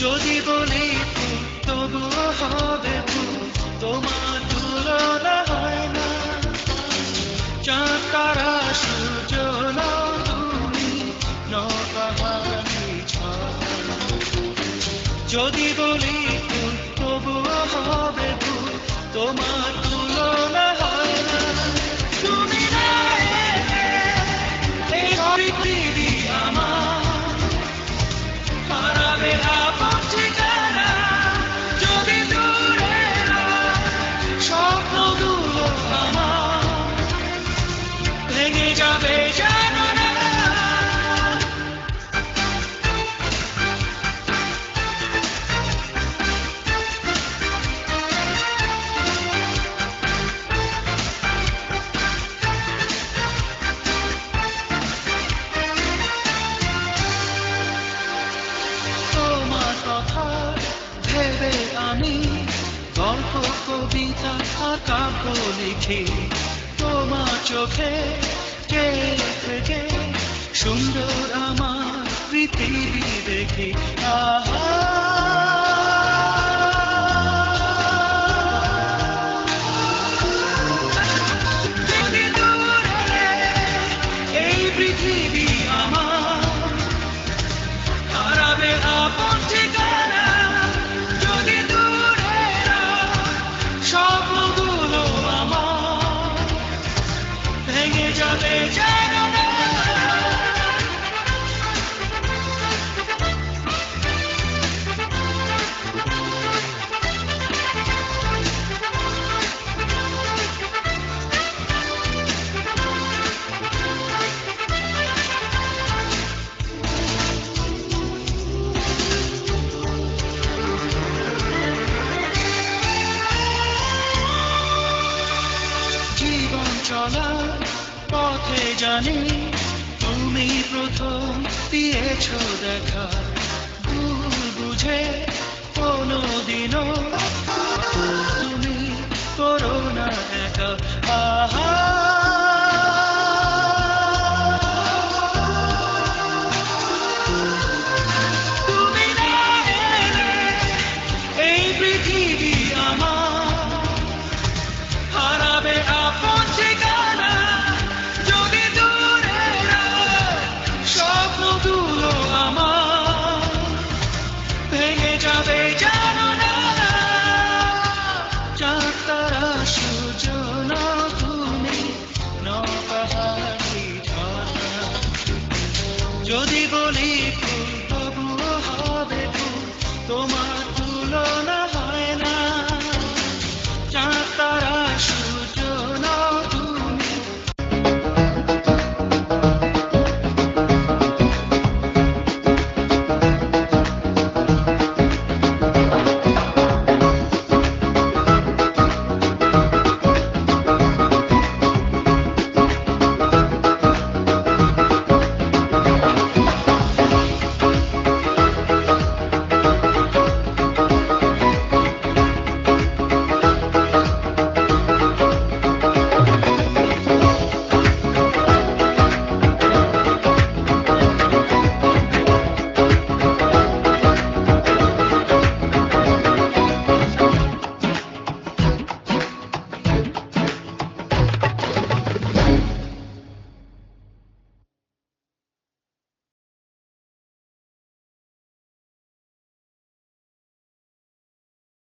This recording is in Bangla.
যদি বলি ফুল তবুও হবে ফুল, তোমার তুলনা হয় না। চাঁদ তারা সূর্য নও তুমি, নও পাহাড়ি ঝর্ণা। যদি বলি ফুল তবুও হবে ফুল, তোমার তুলনা হয় না। তুমি না এলে এই পৃথিবী আমার হারাবে আপন ঠিকানা। যদি দূরে স্বপ্নগুলো আমার ভেঙে যাবে জানো না। তোমার কথা ভেবে আমি গল্প কবিতা আর কাব্য লিখি। তোমার চোখে থেকে সুন্দর আমার পৃথিবী দেখি। আহা যদি দূরে এই পৃথিবী আমার হারাবে আপন ঠিকানা। যদি দূরে স্বপ্নগুলো আমার ভেঙে যাবে জানো না। জীবন চলার পথে জানি তুমি প্রথম দিয়েছ দেখা। ভুল বুঝে কোনোদিনও তুমি করো না একা। আহা তুমি না এলে এই পৃথিবী আমার হারাবে আপন ঠিকানা। যদি দূরে স্বপ্নগুলো আমার ভেঙে যাবে জানো না। চাঁদ তারা সূর্য